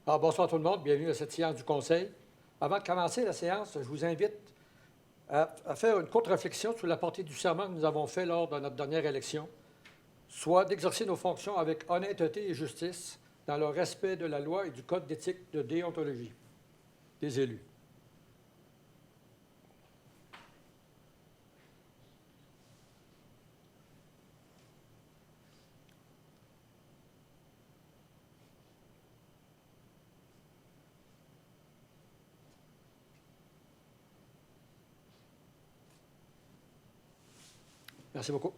Alors, bonsoir tout le monde, bienvenue à cette séance du Conseil. Avant de commencer la séance, je vous invite à faire une courte réflexion sur la portée du serment que nous avons fait lors de notre dernière élection, soit d'exercer nos fonctions avec honnêteté et justice dans le respect de la loi et du code d'éthique de déontologie des élus. Merci beaucoup.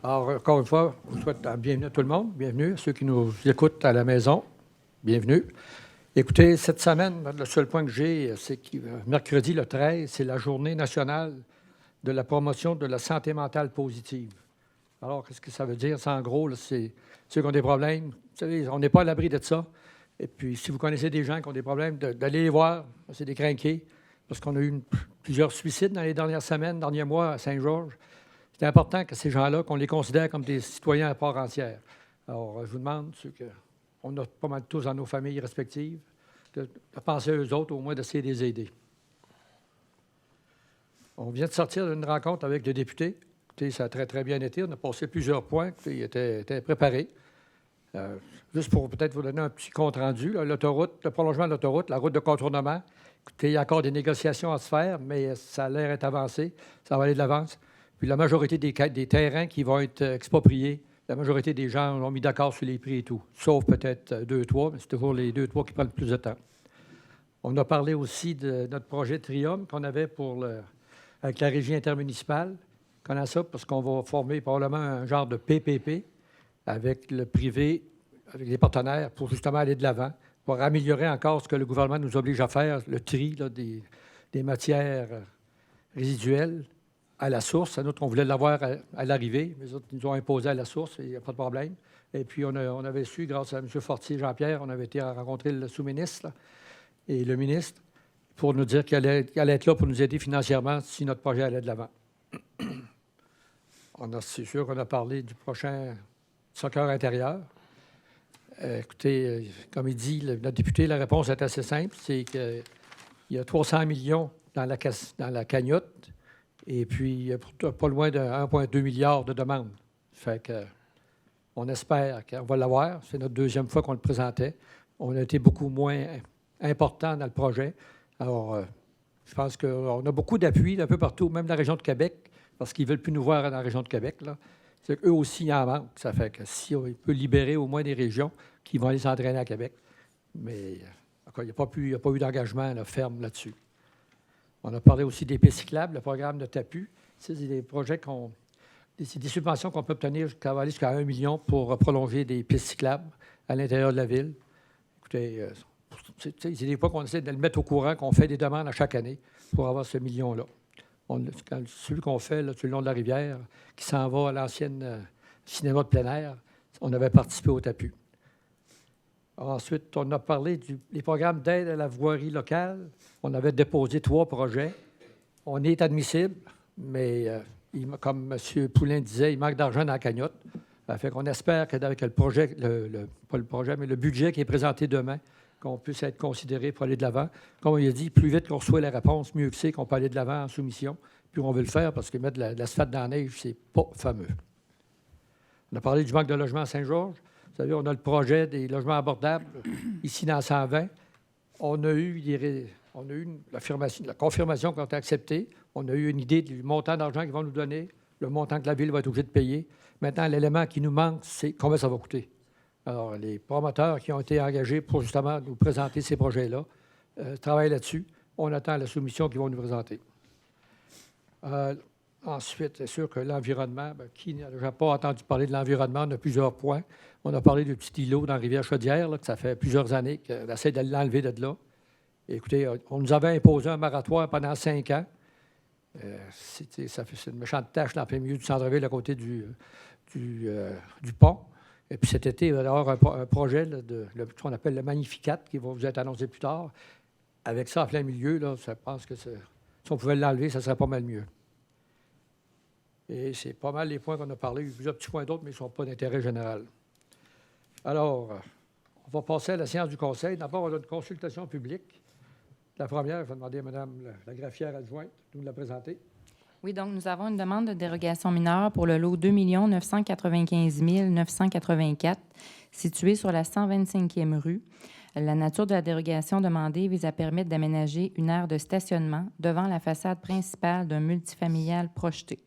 Alors, encore une fois, je vous souhaite la bienvenue à tout le monde. Bienvenue à ceux qui nous écoutent à la maison. Bienvenue. Écoutez, cette semaine, le seul point que j'ai, c'est que mercredi, le 13, c'est la journée nationale de la promotion de la santé mentale positive. Alors, qu'est-ce que ça veut dire? Ça, en gros, là, c'est ceux qui ont des problèmes. Vous savez, on n'est pas à l'abri de ça. Et puis, si vous connaissez des gens qui ont des problèmes, d'aller les voir. C'est des crinqués. Parce qu'on a eu plusieurs suicides dans les dernières semaines, derniers mois à Saint-Georges. C'est important que ces gens-là, qu'on les considère comme des citoyens à part entière. Alors, je vous demande, ceux qu'on a pas mal tous dans nos familles respectives, de penser à eux autres, au moins d'essayer de les aider. On vient de sortir d'une rencontre avec des députés. Écoutez, ça a très, très bien été. On a passé plusieurs points. Écoutez, ils étaient préparés. Juste pour peut-être vous donner un petit compte-rendu, l'autoroute, le prolongement de l'autoroute, la route de contournement, écoutez, il y a encore des négociations à se faire, mais ça a l'air d'être avancé. Ça va aller de l'avance. Puis la majorité des terrains qui vont être expropriés, la majorité des gens ont mis d'accord sur les prix et tout, sauf peut-être 2-3, mais c'est toujours les 2-3 qui prennent le plus de temps. On a parlé aussi de notre projet Trium qu'on avait avec la régie intermunicipale. On a ça parce qu'on va former probablement un genre de PPP avec le privé, avec les partenaires, pour justement aller de l'avant, pour améliorer encore ce que le gouvernement nous oblige à faire, le tri là, des matières résiduelles à la source. Nous, on voulait l'avoir à l'arrivée, mais les autres nous ont imposé à la source, il n'y a pas de problème. Et puis, on avait su, grâce à M. Fortier Jean-Pierre, on avait été rencontrer le sous-ministre là, et le ministre pour nous dire qu'il allait être là pour nous aider financièrement si notre projet allait de l'avant. C'est sûr qu'on a parlé du prochain soccer intérieur. Écoutez, comme il dit, notre député, la réponse est assez simple. C'est qu'il y a 300 millions dans la cagnotte et puis pas loin de 1,2 milliard de demandes. Fait que on espère qu'on va l'avoir. C'est notre deuxième fois qu'on le présentait. On a été beaucoup moins important dans le projet. Alors, je pense qu'on a beaucoup d'appui un peu partout, même dans la région de Québec, parce qu'ils ne veulent plus nous voir dans la région de Québec. Là. C'est qu'eux aussi, ils en manquent. Ça fait que si on peut libérer au moins des régions qui vont aller s'entraîner à Québec. Mais il n'y a pas eu d'engagement ferme là-dessus. On a parlé aussi des pistes cyclables, le programme de TAPU. C'est des projets c'est des subventions qu'on peut obtenir qui vont aller jusqu'à 1 million pour prolonger des pistes cyclables à l'intérieur de la ville. Écoutez, c'est des fois qu'on essaie de le mettre au courant, qu'on fait des demandes à chaque année pour avoir ce million-là. Celui qu'on fait là, sur le long de la rivière, qui s'en va à l'ancienne cinéma de plein air, on avait participé au TAPU. Ensuite, on a parlé des programmes d'aide à la voirie locale. On avait déposé 3 projets. On est admissible, mais comme M. Poulin disait, il manque d'argent dans la cagnotte. Ça fait qu'on espère qu'avec le projet, pas le projet, mais le budget qui est présenté demain, qu'on puisse être considéré pour aller de l'avant. Comme il a dit, plus vite qu'on reçoit la réponse, mieux que c'est qu'on peut aller de l'avant en soumission. Puis on veut le faire parce que mettre de l'asphalte dans la neige, c'est pas fameux. On a parlé du manque de logements à Saint-Georges. Vous savez, on a le projet des logements abordables ici dans 120. On a eu la confirmation qu'on a acceptée. On a eu une idée du montant d'argent qu'ils vont nous donner, le montant que la Ville va être obligée de payer. Maintenant, l'élément qui nous manque, c'est combien ça va coûter. Alors, les promoteurs qui ont été engagés pour justement nous présenter ces projets-là travaillent là-dessus. On attend la soumission qu'ils vont nous présenter. Ensuite, c'est sûr que l'environnement, qui n'a déjà pas entendu parler de l'environnement, on a plusieurs points. On a parlé du petit îlot dans la rivière Chaudière, là, que ça fait plusieurs années qu'on essaie de l'enlever de là. Et écoutez, on nous avait imposé un moratoire pendant 5 ans. C'est une méchante tâche dans le plein milieu du centre-ville à côté du pont. Et puis cet été, il va y avoir un projet là, ce qu'on appelle le Magnificat qui va vous être annoncé plus tard. Avec ça en plein milieu, là, je pense que Si on pouvait l'enlever, ça serait pas mal mieux. Et c'est pas mal les points qu'on a parlé. Il y a plusieurs petits points d'autres, mais ils ne sont pas d'intérêt général. Alors, on va passer à la séance du Conseil. D'abord, on a une consultation publique. La première, il faut demander à Mme la greffière adjointe de nous la présenter. Oui, donc nous avons une demande de dérogation mineure pour le lot 2 995 984, situé sur la 125e rue. La nature de la dérogation demandée vise à permettre d'aménager une aire de stationnement devant la façade principale d'un multifamilial projeté.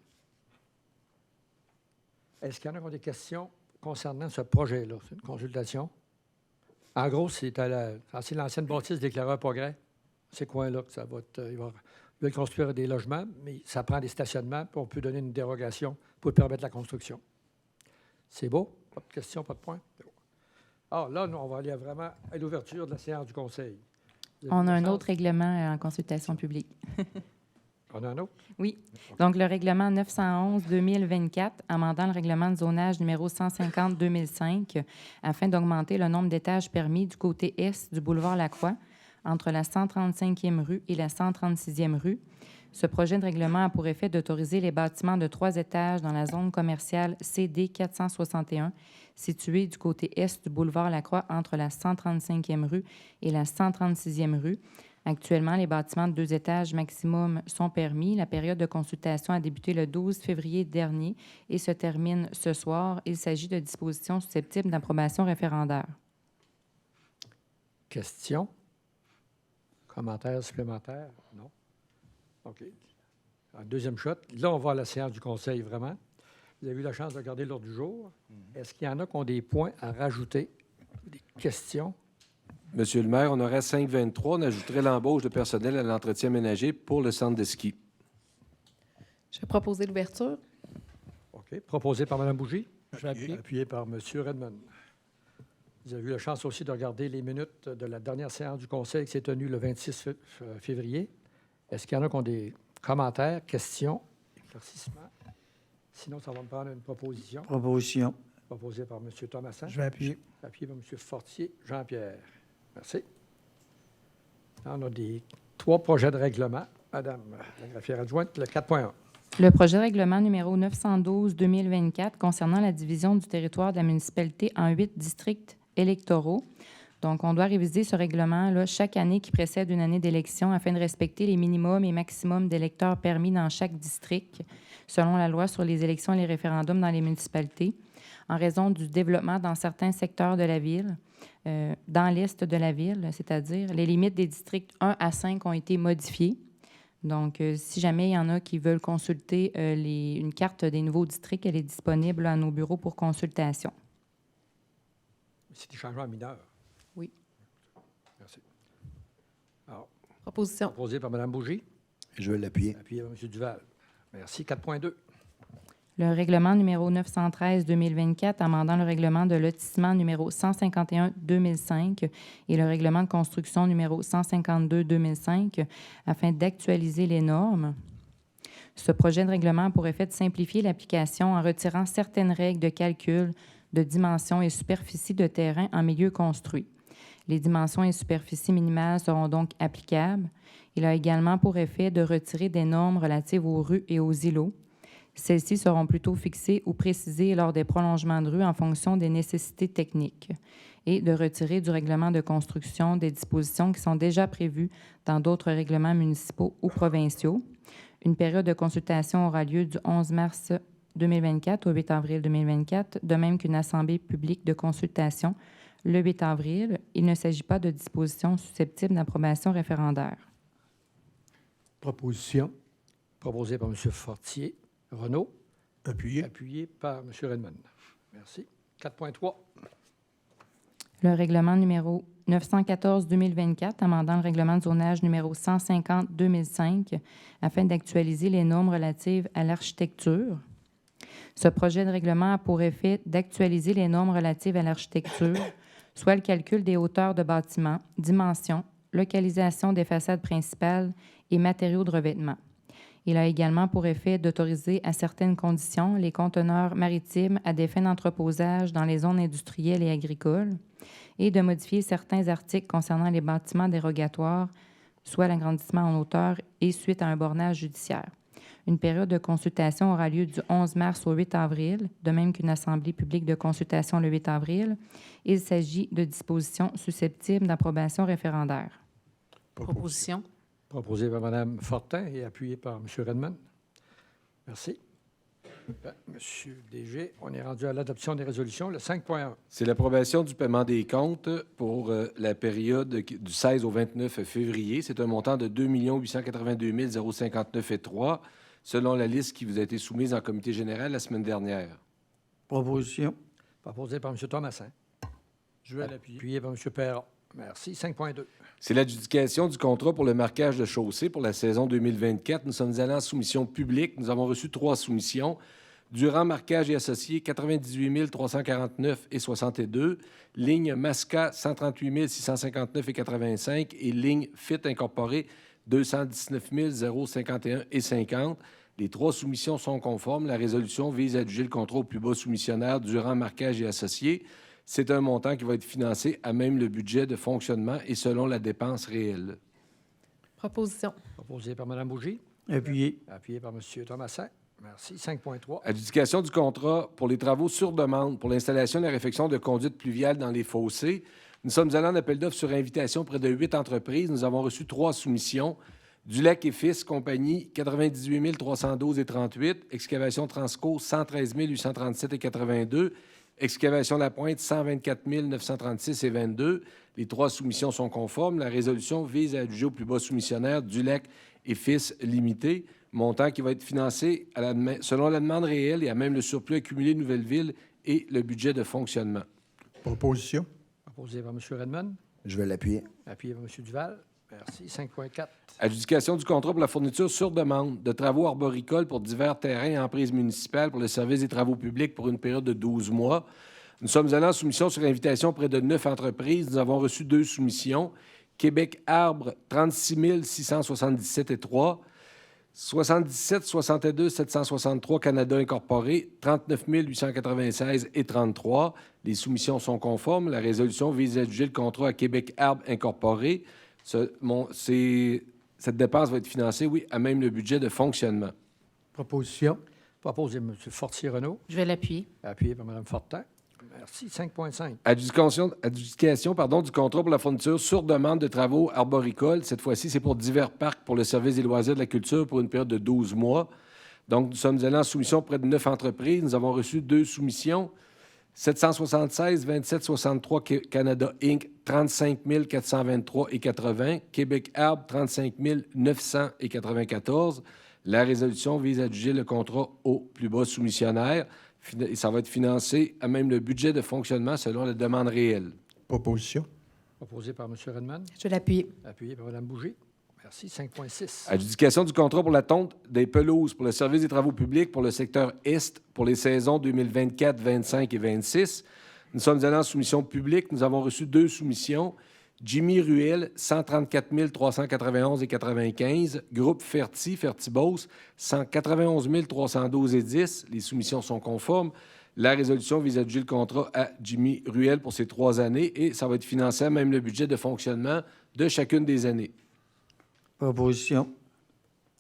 Est-ce qu'il y en a qui ont des questions concernant ce projet-là? C'est une consultation. En gros, c'est l'ancienne bâtisse d'éclaireur Progrès. Ces coins-là que ça va être... Ils veulent construire des logements, mais ça prend des stationnements, puis on peut donner une dérogation pour permettre la construction. C'est beau? Pas de questions, pas de points? Alors là, nous, on va aller vraiment à l'ouverture de la séance du Conseil. On a un autre règlement en consultation publique. On a un autre? Oui. Donc, le règlement 911-2024, amendant le règlement de zonage numéro 150-2005, afin d'augmenter le nombre d'étages permis du côté est du boulevard Lacroix, entre la 135e rue et la 136e rue. Ce projet de règlement a pour effet d'autoriser les bâtiments de 3 étages dans la zone commerciale CD 461, située du côté est du boulevard Lacroix, entre la 135e rue et la 136e rue. Actuellement, les bâtiments de 2 étages maximum sont permis. La période de consultation a débuté le 12 février dernier et se termine ce soir. Il s'agit de dispositions susceptibles d'approbation référendaire. Questions? Commentaires supplémentaires? Non? OK. Un deuxième shot. Là, on va à la séance du Conseil, vraiment. Vous avez eu la chance de regarder l'ordre du jour. Est-ce qu'il y en a qui ont des points à rajouter? Des questions? Monsieur le maire, on aurait 523. On ajouterait l'embauche de personnel à l'entretien ménager pour le centre de ski. Je vais proposer l'ouverture. OK. Proposé par Mme Bougie. Je vais appuyer. Appuyé par M. Redmond. Vous avez eu la chance aussi de regarder les minutes de la dernière séance du Conseil qui s'est tenue le 26 février. Est-ce qu'il y en a qui ont des commentaires, questions, éclaircissements? Sinon, ça va me prendre une proposition. Proposition. Proposée par M. Thomasin. Je vais appuyer. Appuyé par M. Fortier. Jean-Pierre. Merci. Là, on a 3 projets de règlement. Madame la greffière adjointe, le 4.1. Le projet de règlement numéro 912-2024 concernant la division du territoire de la municipalité en 8 districts électoraux. Donc, on doit réviser ce règlement-là chaque année qui précède une année d'élection afin de respecter les minimums et maximums d'électeurs permis dans chaque district, selon la loi sur les élections et les référendums dans les municipalités, en raison du développement dans certains secteurs de la ville, dans l'est de la ville, c'est-à-dire les limites des districts 1 à 5 ont été modifiées. Donc, si jamais il y en a qui veulent consulter une carte des nouveaux districts, elle est disponible à nos bureaux pour consultation. C'est des changements mineurs. Oui. Merci. Alors, Proposition. proposé par Mme Bougie. Je vais l'appuyer. Appuyé par M. Duval. Merci. 4.2. Le règlement numéro 913-2024, amendant le règlement de lotissement numéro 151-2005 et le règlement de construction numéro 152-2005 afin d'actualiser les normes. Ce projet de règlement a pour effet de simplifier l'application en retirant certaines règles de calcul de dimensions et superficie de terrain en milieu construit. Les dimensions et superficies minimales seront donc applicables. Il a également pour effet de retirer des normes relatives aux rues et aux îlots. Celles-ci seront plutôt fixées ou précisées lors des prolongements de rue en fonction des nécessités techniques et de retirer du règlement de construction des dispositions qui sont déjà prévues dans d'autres règlements municipaux ou provinciaux. Une période de consultation aura lieu du 11 mars 2024 au 8 avril 2024, de même qu'une assemblée publique de consultation le 8 avril. Il ne s'agit pas de dispositions susceptibles d'approbation référendaire. Proposition. Proposé par M. Fortier. Renaud. Appuyé. Appuyé par M. Redmond. Merci. 4.3. Le règlement numéro 914-2024, amendant le règlement de zonage numéro 150-2005 afin d'actualiser les normes relatives à l'architecture. Ce projet de règlement a pour effet d'actualiser les normes relatives à l'architecture, soit le calcul des hauteurs de bâtiments, dimensions, localisation des façades principales et matériaux de revêtement. Il a également pour effet d'autoriser à certaines conditions les conteneurs maritimes à des fins d'entreposage dans les zones industrielles et agricoles et de modifier certains articles concernant les bâtiments dérogatoires soit l'agrandissement en hauteur et suite à un bornage judiciaire. Une période de consultation aura lieu du 11 mars au 8 avril, de même qu'une assemblée publique de consultation le 8 avril. Il s'agit de dispositions susceptibles d'approbation référendaire. Proposition. Proposé par Mme Fortin et appuyé par M. Redmond. Merci. Monsieur DG, on est rendu à l'adoption des résolutions. Le 5.1. C'est l'approbation du paiement des comptes pour la période du 16 au 29 février. C'est un montant de 2 882 059,3 selon la liste qui vous a été soumise en comité général la semaine dernière. Proposition. Proposé par M. Thomasin. Je vais l'appuyer. Appuyé par M. Perron. Merci. 5.2. C'est l'adjudication du contrat pour le marquage de chaussée pour la saison 2024. Nous sommes allés en soumission publique. Nous avons reçu 3 soumissions. Durand Marquage et Associés, 98 349,62. Ligne Masca, 138 659,85. Et ligne FIT Incorporée, 219 051,50. Les 3 soumissions sont conformes. La résolution vise à adjuger le contrat au plus bas soumissionnaire Durand Marquage et Associés. C'est un montant qui va être financé à même le budget de fonctionnement et selon la dépense réelle. Proposition. Proposé par Mme Bougie. Appuyé. Appuyé par M. Thomasin. Merci. 5.3. Adjudication du contrat pour les travaux sur demande pour l'installation et la réfection de conduites pluviales dans les fossés. Nous sommes allés en appel d'offres sur invitation près de 8 entreprises. Nous avons reçu 3 soumissions. Dulac et Fils, compagnie, 98 312,38. Excavation Transco, 113 837,82. Excavation La Pointe, 124 936,22. Les 3 soumissions sont conformes. La résolution vise à adjuger au plus bas soumissionnaire Dulac et Fils Limité, montant qui va être financé selon la demande réelle et à même le surplus accumulé de Nouvelle-Ville et le budget de fonctionnement. Proposition. Proposé par M. Redmond. Je vais l'appuyer. Appuyé par M. Duval. Merci. 5.4. Adjudication du contrat pour la fourniture sur demande de travaux arboricoles pour divers terrains et emprises municipales pour le service des travaux publics pour une période de 12 mois. Nous sommes allés en soumission sur invitation près de 9 entreprises. Nous avons reçu 2 soumissions. Québec Arbre, 36 677,3. 77 62 763 Canada Incorporé, 39 896,33. Les soumissions sont conformes. La résolution vise à adjuger le contrat à Québec Arbre Incorporé. Cette dépense va être financée, oui, à même le budget de fonctionnement. Proposition. Proposé par M. Fortier-Renaud. Je vais l'appuyer. Appuyé par Mme Fortin. Merci. 5.5. Adjudication du contrat pour la fourniture sur demande de travaux arboricoles. Cette fois-ci, c'est pour divers parcs pour le service des loisirs de la culture pour une période de 12 mois. Donc, nous sommes allés en soumission près de 9 entreprises. Nous avons reçu 2 soumissions. 776 27 63 Canada Inc., 35 423,80. Québec Arbre, 35 900,94. La résolution vise à adjuger le contrat au plus bas soumissionnaire. Ça va être financé à même le budget de fonctionnement selon la demande réelle. Proposition. Proposé par M. Redmond. Je vais l'appuyer. Appuyé par Mme Bougie. Merci. 5.6. Adjudication du contrat pour la tonte des pelouses pour le service des travaux publics pour le secteur Est pour les saisons 2024, 25 et 26. Nous sommes allés en soumission publique. Nous avons reçu 2 soumissions. Jimmy Ruel, 134 391,95. Groupe Fertibos, 191 312,10. Les soumissions sont conformes. La résolution vise à adjuger le contrat à Jimmy Ruel pour ces 3 années et ça va être financé à même le budget de fonctionnement de chacune des années. Proposition.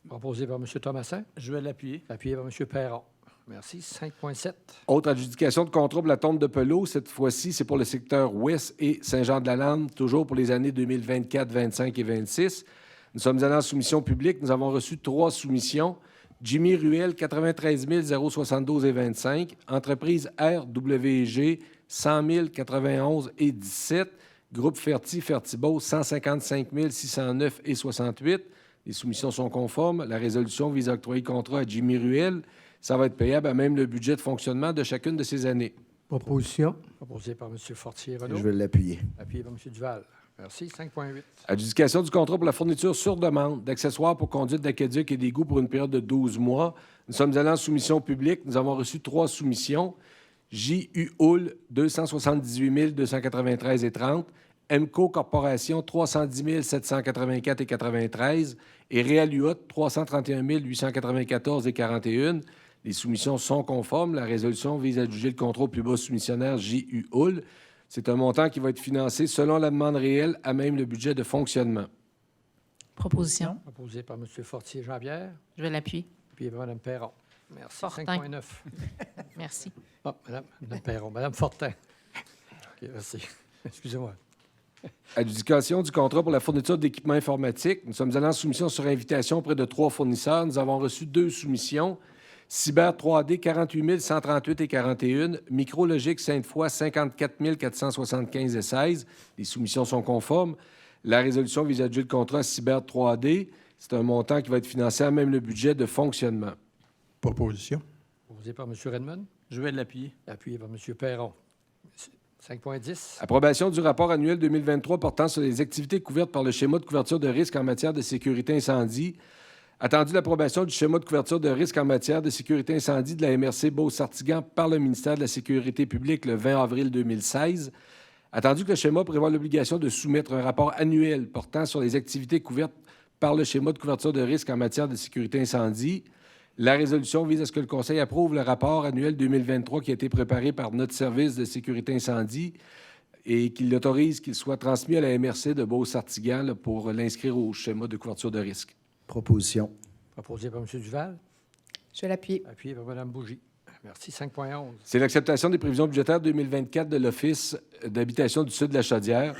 Proposé par M. Thomasin. Je vais l'appuyer. Appuyé par M. Perron. Merci. 5.7. Autre adjudication de contrat pour la tonte de pelouse. Cette fois-ci, c'est pour le secteur Ouest et Saint-Jean-de-la-Lande, toujours pour les années 2024, 25 et 26. Nous sommes allés en soumission publique. Nous avons reçu 3 soumissions. Jimmy Ruel, 93 072,25. Entreprise RWG, 100 091,17. Groupe Fertibos, 155 609,68. Les soumissions sont conformes. La résolution vise à octroyer le contrat à Jimmy Ruel. Ça va être payable à même le budget de fonctionnement de chacune de ces années. Proposition. Proposé par M. Fortier-Renaud. Je vais l'appuyer. Appuyé par M. Duval. Merci. 5.8. Adjudication du contrat pour la fourniture sur demande d'accessoires pour conduite d'aqueduc et d'égouts pour une période de 12 mois. Nous sommes allés en soumission publique. Nous avons reçu 3 soumissions. J.U. Hull, 278 293,30. MCO Corporation, 310 784,93. Et Réaluot, 331 894,41. Les soumissions sont conformes. La résolution vise à adjuger le contrat au plus bas soumissionnaire J.U. Hull. C'est un montant qui va être financé selon la demande réelle à même le budget de fonctionnement. Proposition. Proposé par M. Fortier Jean-Pierre, Je vais l'appuyer. appuyé par Mme Perron. Merci. Fortin. 5.9. Merci. Ah, Mme Perron, Mme Fortin. OK, merci. Excusez-moi. Adjudication du contrat pour la fourniture d'équipements informatiques. Nous sommes allés en soumission sur invitation auprès de 3 fournisseurs. Nous avons reçu 2 soumissions. Cyber 3D, 48 138 et 41. Micrologique Sainte-Foy, 54 475 et 16. Les soumissions sont conformes. La résolution vise à adjuger le contrat Cyber 3D. C'est un montant qui va être financé à même le budget de fonctionnement. Proposition. Proposé par M. Redmond, Je vais l'appuyer. appuyé par M. Perron. 5.10. Approbation du rapport annuel 2023 portant sur les activités couvertes par le schéma de couverture de risque en matière de sécurité incendie. Attendu l'approbation du schéma de couverture de risque en matière de sécurité incendie de la MRC Beauce-Sartigan par le ministère de la Sécurité publique le 20 avril 2016. Attendu que le schéma prévoit l'obligation de soumettre un rapport annuel portant sur les activités couvertes par le schéma de couverture de risque en matière de sécurité incendie. La résolution vise à ce que le Conseil approuve le rapport annuel 2023 qui a été préparé par notre service de sécurité incendie et qu'il autorise qu'il soit transmis à la MRC de Beauce-Sartigan là, pour l'inscrire au schéma de couverture de risque. Proposition. Proposé par M. Duval, Je vais l'appuyer. appuyé par Mme Bougie. Merci. 5.11. C'est l'acceptation des prévisions budgétaires 2024 de l'Office d'habitation du Sud de la Chaudière.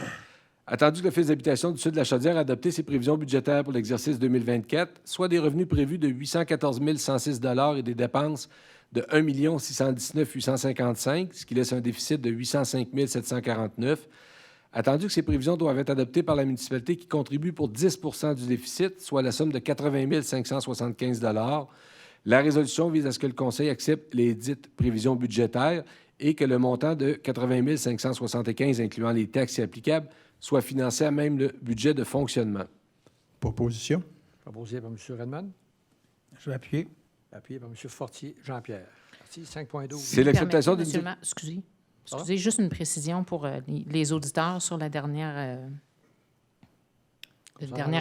Attendu que l'Office d'habitation du Sud de la Chaudière a adopté ses prévisions budgétaires pour l'exercice 2024, soit des revenus prévus de 814 106 et des dépenses de 1 619 855, ce qui laisse un déficit de 805 749. Attendu que ces prévisions doivent être adoptées par la municipalité qui contribue pour 10 du déficit, soit la somme de 80 575 la résolution vise à ce que le Conseil accepte les dites prévisions budgétaires et que le montant de 80 575, incluant les taxes applicables, soit financé à même le budget de fonctionnement. Proposition. Proposé par M. Redmond, Je vais appuyer. appuyé par M. Fortier Jean-Pierre. Merci. 5.12. C'est l'acceptation Permettez, d'une... monsieur le maire, excusez, juste une précision pour les auditeurs sur la dernière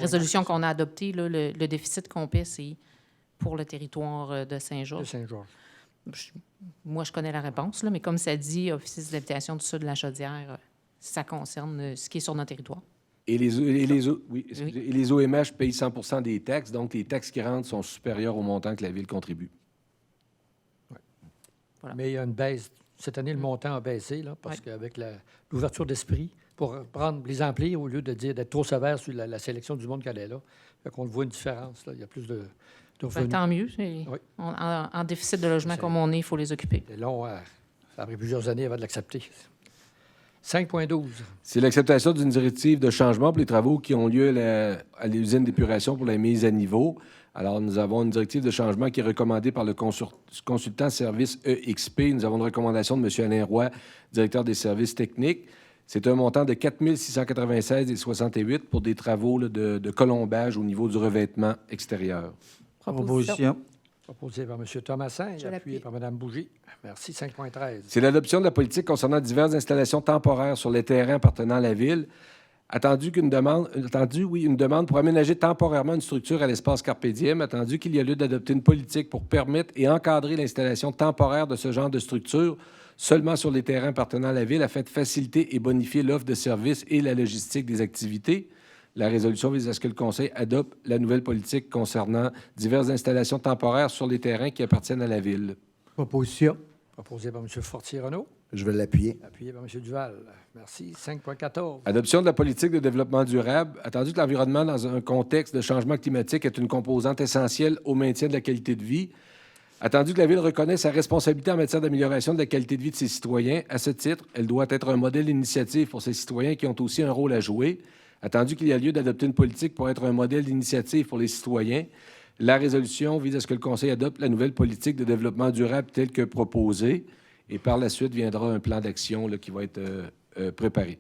résolution qu'on a adoptée. Là, le déficit qu'on paie, c'est pour le territoire de de Saint-Georges. Saint-Georges. Moi, je connais la réponse, là, mais comme ça dit, Office d'habitation du Sud de la Chaudière, ça concerne ce qui est sur notre territoire. Et les OMH payent 100 des taxes, donc les taxes qui rentrent sont supérieures au montant que la Ville contribue. Voilà. Mais il y a une baisse. Cette année, le montant a baissé, là, parce qu'avec l'ouverture d'esprit, pour prendre les emplir au lieu d'être trop sévère sur la sélection du monde qu'elle est là, on voit une différence. Là. Il y a plus de revenus. Tant mieux. Oui. En déficit de logement C'est- comme on est, il faut les occuper. C'est long, ça a pris plusieurs années avant de l'accepter. 5.12. C'est l'acceptation d'une directive de changement pour les travaux qui ont lieu à l'usine d'épuration pour la mise à niveau. Alors, nous avons une directive de changement qui est recommandée par le consultant service EXP. Nous avons une recommandation de M. Alain Roy, directeur des services techniques. C'est un montant de 4 696,68 pour des travaux là, de colombage au niveau du revêtement extérieur. Proposition. Proposé par M. Thomasin et Je appuyé l'appuie. par Mme Bougie. Merci. 5.13. C'est l'adoption de la politique concernant diverses installations temporaires sur les terrains appartenant à la Ville. Attendu une demande pour aménager temporairement une structure à l'espace Carpe Diem. Attendu qu'il y a lieu d'adopter une politique pour permettre et encadrer l'installation temporaire de ce genre de structure seulement sur les terrains appartenant à la Ville afin de faciliter et bonifier l'offre de services et la logistique des activités. La résolution vise à ce que le Conseil adopte la nouvelle politique concernant diverses installations temporaires sur les terrains qui appartiennent à la Ville. Proposition. Proposé par M. Fortier-Renaud, Je vais l'appuyer. appuyé par M. Duval. Merci. 5.14. Adoption de la politique de développement durable. Attendu que l'environnement dans un contexte de changement climatique est une composante essentielle au maintien de la qualité de vie. Attendu que la Ville reconnaisse sa responsabilité en matière d'amélioration de la qualité de vie de ses citoyens, à ce titre, elle doit être un modèle d'initiative pour ses citoyens qui ont aussi un rôle à jouer. Attendu qu'il y a lieu d'adopter une politique pour être un modèle d'initiative pour les citoyens, la résolution vise à ce que le Conseil adopte la nouvelle politique de développement durable telle que proposée. Et par la suite, viendra un plan d'action là, qui va être préparé.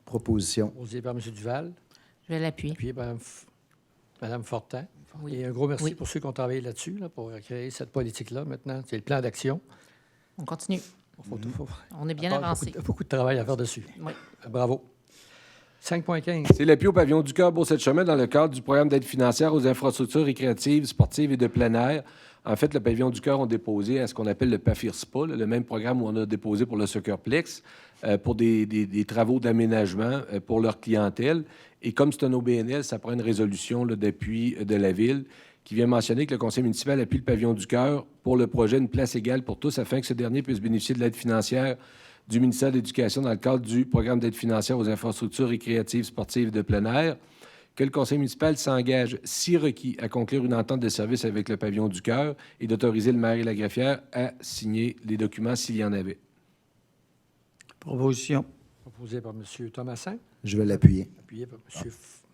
Proposition. Proposé par M. Duval, Je vais l'appuyer. appuyé par Mme Fortin. Oui. Et un gros merci Oui. pour ceux qui ont travaillé là-dessus, là, pour créer cette politique-là. Maintenant, c'est le plan d'action. On continue. Il faut On est bien encore avancé. beaucoup de travail à faire dessus. Oui. Bravo. 5,15. C'est l'appui au pavillon du Cœur Beauce-Chemin dans le cadre du programme d'aide financière aux infrastructures récréatives, sportives et de plein air. En fait, le pavillon du Cœur ont déposé à ce qu'on appelle le PAFIRSPA, le même programme où on a déposé pour le Soccerplex, pour des travaux d'aménagement pour leur clientèle. Et comme c'est un OBNL, ça prend une résolution d'appui de la Ville qui vient mentionner que le conseil municipal appuie le pavillon du Cœur pour le projet Une place égale pour tous afin que ce dernier puisse bénéficier de l'aide financière du ministère de l'Éducation dans le cadre du programme d'aide financière aux infrastructures récréatives, sportives et de plein air, que le conseil municipal s'engage, si requis, à conclure une entente de service avec le pavillon du Cœur et d'autoriser le maire et la greffière à signer les documents s'il y en avait. Proposition. Proposé par M. Thomassin, Je vais l'appuyer. appuyé par M.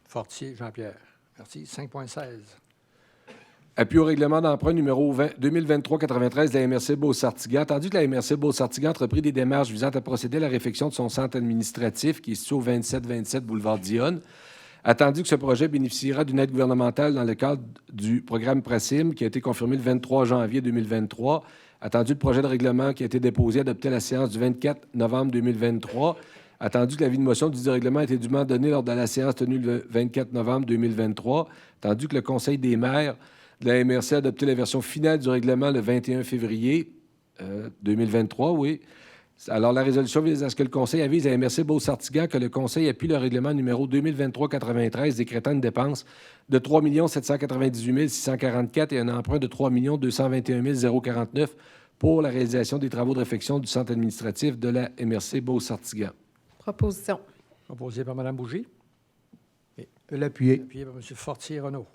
Fortier Jean-Pierre. Merci. 5,16. Appui au règlement d'emprunt numéro 2023-93 de la MRC Beauce-Sartiguan. Attendu que la MRC Beauce-Sartiguan a entrepris des démarches visant à procéder à la réfection de son centre administratif qui est situé au 2727 boulevard Dionne. Attendu que ce projet bénéficiera d'une aide gouvernementale dans le cadre du programme PRACIM qui a été confirmé le 23 janvier 2023. Attendu le projet de règlement qui a été déposé et adopté à la séance du 24 novembre 2023. Attendu que l'avis de motion du règlement a été dûment donné lors de la séance tenue le 24 novembre 2023. Attendu que le Conseil des maires de la MRC a adopté la version finale du règlement le 21 février 2023, oui. Alors, la résolution vise à ce que le Conseil avise à MRC Beauce-Sartiguan que le Conseil appuie le règlement numéro 2023-93 décrétant une dépense de 3 798 644 et un emprunt de 3 221 049 pour la réalisation des travaux de réfection du centre administratif de la MRC Beauce-Sartiguan. Proposition. Proposé par Mme Bougie, Je vais l'appuyer. appuyé par M. Fortier-Renaud.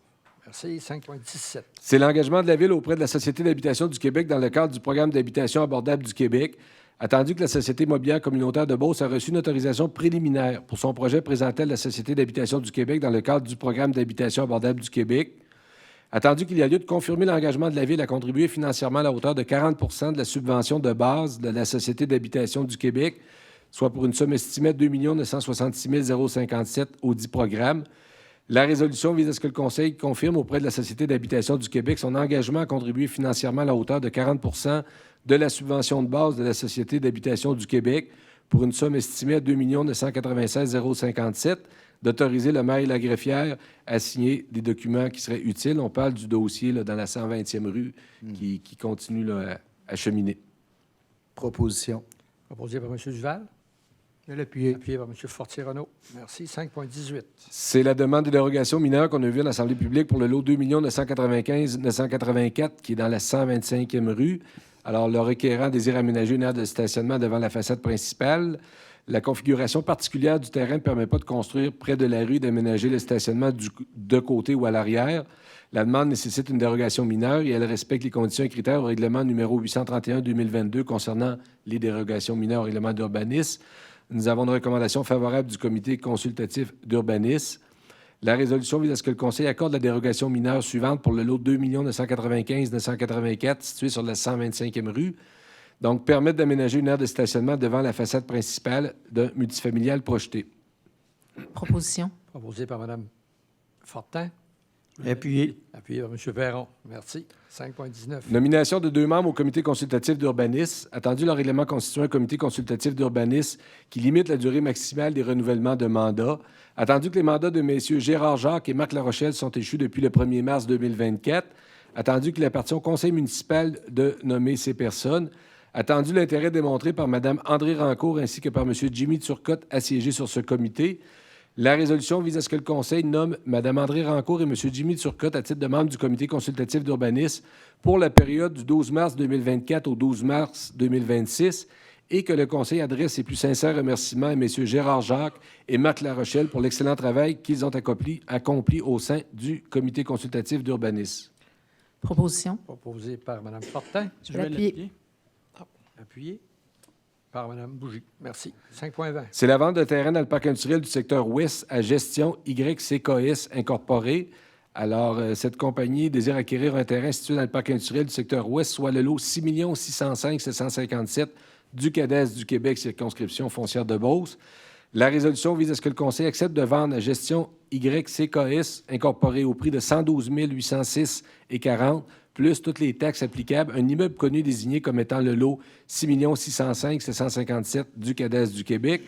Merci. 5,17. C'est l'engagement de la Ville auprès de la Société d'habitation du Québec dans le cadre du programme d'habitation abordable du Québec. Attendu que la Société immobilière communautaire de Beauce a reçu une autorisation préliminaire pour son projet présenté à la Société d'habitation du Québec dans le cadre du programme d'habitation abordable du Québec. Attendu qu'il y a lieu de confirmer l'engagement de la Ville à contribuer financièrement à la hauteur de 40 de la subvention de base de la Société d'habitation du Québec, soit pour une somme estimée de 2 966 057 au dit programme. La résolution vise à ce que le Conseil confirme auprès de la Société d'habitation du Québec son engagement à contribuer financièrement à la hauteur de 40 de la subvention de base de la Société d'habitation du Québec pour une somme estimée à 2 996 057, d'autoriser le maire et la greffière à signer des documents qui seraient utiles. On parle du dossier là, dans la 120e rue qui continue là, à cheminer. Proposition. Proposé par M. Duval, Je vais l'appuyer. appuyé par M. Fortier-Renaud. Merci. 5,18. C'est la demande de dérogation mineure qu'on a vue à l'Assemblée publique pour le lot 2 995 984 qui est dans la 125e rue. Alors, le requérant désire aménager une aire de stationnement devant la façade principale. La configuration particulière du terrain ne permet pas de construire près de la rue et d'aménager le stationnement de côté ou à l'arrière. La demande nécessite une dérogation mineure et elle respecte les conditions et critères au règlement numéro 831-2022 concernant les dérogations mineures au règlement d'urbanisme. Nous avons une recommandation favorable du comité consultatif d'urbanisme. La résolution vise à ce que le Conseil accorde la dérogation mineure suivante pour le lot 2 995 984 situé sur la 125e rue. Donc, permettre d'aménager une aire de stationnement devant la façade principale d'un multifamilial projeté. Proposition. Proposé par Mme Fortin, Appuyé. appuyé par M. Perron. Merci. 5,19. Nomination de 2 membres au comité consultatif d'urbanisme. Attendu le règlement constituant un comité consultatif d'urbanisme qui limite la durée maximale des renouvellements de mandats. Attendu que les mandats de messieurs Gérard Jacques et Marc Larochelle sont échus depuis le 1er mars 2024. Attendu qu'il appartient au conseil municipal de nommer ces personnes. Attendu l'intérêt démontré par Mme André Rancourt ainsi que par M. Jimmy Turcotte assiégés sur ce comité. La résolution vise à ce que le Conseil nomme Mme André Rancourt et M. Jimmy Turcotte à titre de membre du comité consultatif d'urbanisme pour la période du 12 mars 2024 au 12 mars 2026 et que le Conseil adresse ses plus sincères remerciements à M. Gérard Jacques et Marc Larochelle pour l'excellent travail qu'ils ont accompli au sein du comité consultatif d'urbanisme. Proposition. Proposé par Mme Fortin, Je vais l'appuyer. appuyé par Mme Bougie. Merci. 5,20. C'est la vente de terrain dans le parc industriel du secteur ouest à gestion YCKS Incorporée. Alors, cette compagnie désire acquérir un terrain situé dans le parc industriel du secteur ouest, soit le lot 6 605 757 du cadastre du Québec, circonscription foncière de Beauce. La résolution vise à ce que le Conseil accepte de vendre à gestion YCKS Incorporée au prix de 112 806,40 plus toutes les taxes applicables, un immeuble connu désigné comme étant le lot 6 605 757 du cadastre du Québec,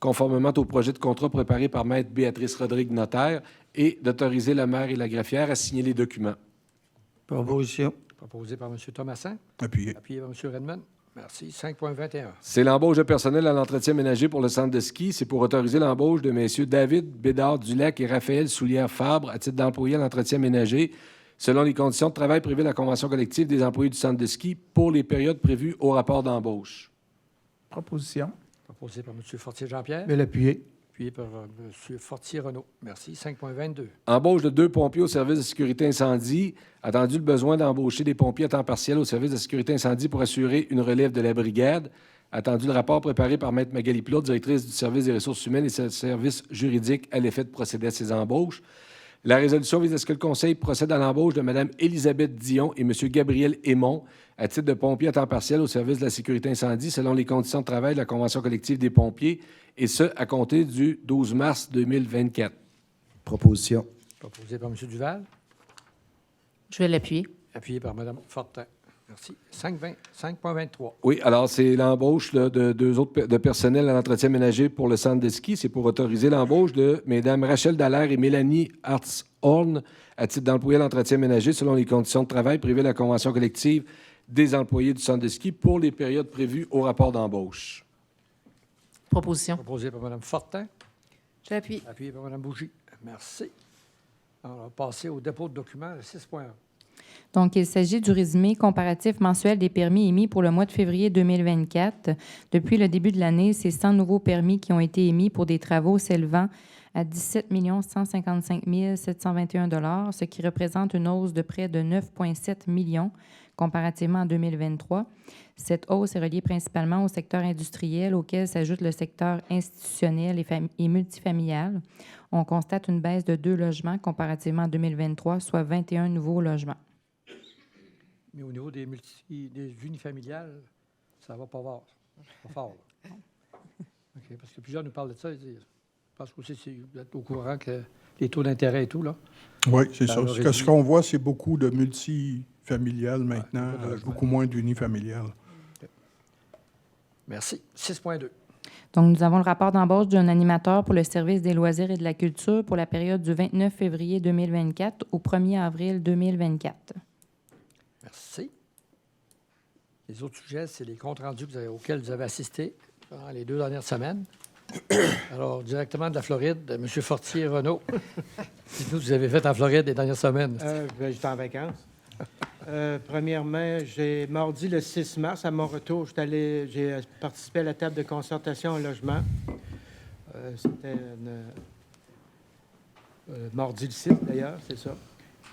conformément au projet de contrat préparé par Maître Béatrice Rodrigue, notaire, et d'autoriser le maire et la greffière à signer les documents. Proposition. Proposé par M. Thomassin, Appuyé. appuyé par M. Redmond. Merci. 5.21. C'est l'embauche de personnel à l'entretien ménager pour le centre de ski. C'est pour autoriser l'embauche de messieurs David Bédard-Dulac et Raphaël Soulière-Fabre à titre d'employés à l'entretien ménager, selon les conditions de travail prévues de la Convention collective des employés du centre de ski pour les périodes prévues au rapport d'embauche. Proposition. Proposé par M. Fortier-Jean-Pierre, Je vais l'appuyer. appuyé par M. Fortier-Renaud. Merci. 5.22. Embauche de 2 pompiers au service de sécurité incendie. Attendu le besoin d'embaucher des pompiers à temps partiel au service de sécurité incendie pour assurer une relève de la brigade. Attendu le rapport préparé par Mme Magali Plot, directrice du service des ressources humaines et services juridiques, à l'effet de procéder à ces embauches. La résolution vise à ce que le Conseil procède à l'embauche de Mme Élisabeth Dion et M. Gabriel Aymon à titre de pompiers à temps partiel au service de la sécurité incendie selon les conditions de travail de la Convention collective des pompiers, et ce, à compter du 12 mars 2024. Proposition. Proposé par M. Duval, Je vais l'appuyer. appuyé par Mme Fortin. Merci. 5.23. Oui, alors c'est l'embauche là, de 2 autres de personnel à l'entretien ménager pour le centre de ski. C'est pour autoriser l'embauche de Mesdames Rachel Dallaire et Mélanie Hartshorn à titre d'employés à l'entretien ménager selon les conditions de travail prévues de la Convention collective des employés du centre de ski pour les périodes prévues au rapport d'embauche. Proposition. Proposé par Mme Fortin, Je l'appuie. appuyé par Mme Bougie. Merci. Alors, on va passer au dépôt de documents, le 6.1. Donc, il s'agit du résumé comparatif mensuel des permis émis pour le mois de février 2024. Depuis le début de l'année, c'est 100 nouveaux permis qui ont été émis pour des travaux s'élevant à 17 155 721 $, ce qui représente une hausse de près de 9,7 millions comparativement à 2023. Cette hausse est reliée principalement au secteur industriel, auquel s'ajoute le secteur institutionnel et multifamilial. On constate une baisse de 2 logements comparativement à 2023, soit 21 nouveaux logements. Mais au niveau des unifamiliales, ça va pas fort. Pas fort. Là. OK, parce que plusieurs nous parlent de ça. Ils disent, je pense aussi que vous êtes au courant que les taux d'intérêt et tout, là. Oui, c'est ça. Alors, Ce qu'on voit, c'est beaucoup de multifamiliales maintenant, beaucoup de logements. beaucoup moins d'unifamiliales. Merci. 6.2. Donc, nous avons le rapport d'embauche d'un animateur pour le service des loisirs et de la culture pour la période du 29 février 2024 au 1er avril 2024. Merci. Les autres sujets, c'est les comptes rendus auxquels vous avez assisté pendant les 2 dernières semaines. Alors, directement de la Floride, M. Fortier-Renaud. Dites-nous ce que vous avez fait en Floride les dernières semaines. J'étais en vacances. Premièrement, j'ai mardi le 6 mars, à mon retour, j'ai participé à la table de concertation au logement. C'était mardi le 6, d'ailleurs, c'est ça.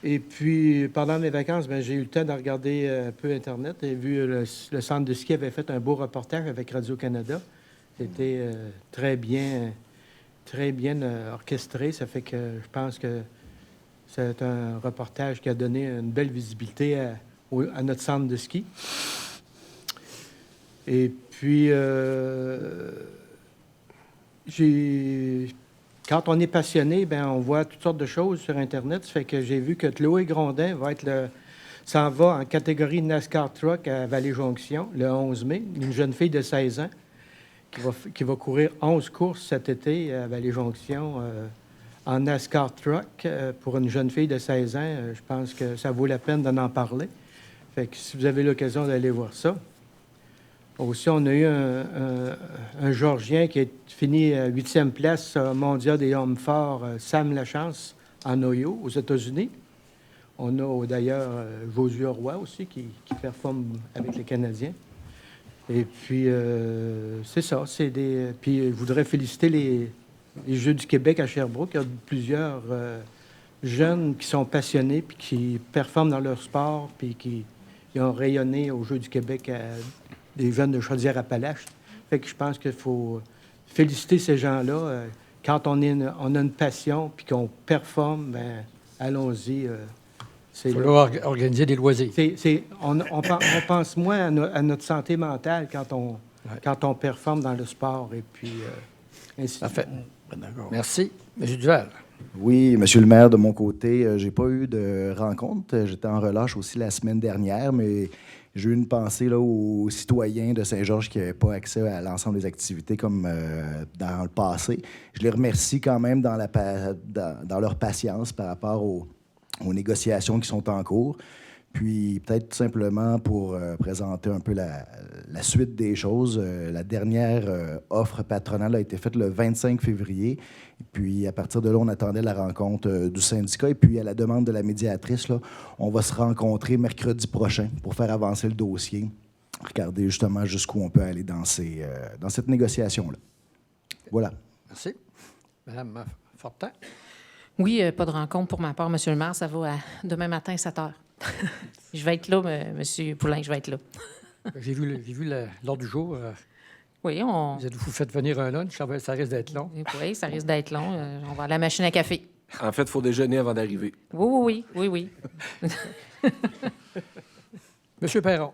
Et puis, pendant mes vacances, j'ai eu le temps de regarder un peu Internet et vu le centre de ski avait fait un beau reportage avec Radio-Canada. C'était très bien orchestré. Ça fait que je pense que c'est un reportage qui a donné une belle visibilité à notre centre de ski. Et puis, quand on est passionné, on voit toutes sortes de choses sur Internet. Ça fait que j'ai vu que Chloé Grondin s'en va en catégorie NASCAR Truck à Vallée-Jonction le 11 mai. Une jeune fille de 16 ans qui va courir 11 courses cet été à Vallée-Jonction en NASCAR Truck. Pour une jeune fille de 16 ans, je pense que ça vaut la peine d'en parler. Fait que si vous avez l'occasion d'aller voir ça. Aussi, on a eu un Georgien qui a fini à 8e place mondial des hommes forts, Sam Lachance, en Ohio, aux États-Unis. On a d'ailleurs Josué Roy aussi qui performe avec les Canadiens. Et puis, c'est ça. Puis, je voudrais féliciter les Jeux du Québec à Sherbrooke. Il y a plusieurs jeunes qui sont passionnés puis qui performent dans leur sport puis qui ont rayonné aux Jeux du Québec des jeunes de Chaudière-Appalaches. Fait que je pense qu'il faut féliciter ces gens-là. Quand on a une passion puis qu'on performe, allons-y. Il faut organiser des loisirs. On pense moins à notre santé mentale quand on performe dans le sport. Et puis, ainsi de Parfait. suite. D'accord. Merci. M. Duval. Oui, Monsieur le maire, de mon côté, j'ai pas eu de rencontre. J'étais en relâche aussi la semaine dernière, mais J'ai eu une pensée là, aux citoyens de Saint-Georges qui n'avaient pas accès à l'ensemble des activités comme dans le passé. Je les remercie quand même dans leur patience par rapport aux négociations qui sont en cours. Puis peut-être tout simplement pour présenter un peu la suite des choses. La dernière offre patronale a été faite le 25 février. Et puis à partir de là, on attendait la rencontre du syndicat. Et puis à la demande de la médiatrice, là, on va se rencontrer mercredi prochain pour faire avancer le dossier. Regarder justement jusqu'où on peut aller dans cette négociation-là. Voilà. Merci. Madame Fortin. Oui, pas de rencontre pour ma part, M. le maire. Ça va demain matin, 7 heures. Je vais être là, M. Poulain, je vais être là. J'ai vu l'ordre du jour. Oui, Vous faites venir un lunch, ça risque d'être long. Oui, ça risque d'être long. On va à la machine à café. En fait, il faut déjeuner avant d'arriver. Oui. Monsieur Perron.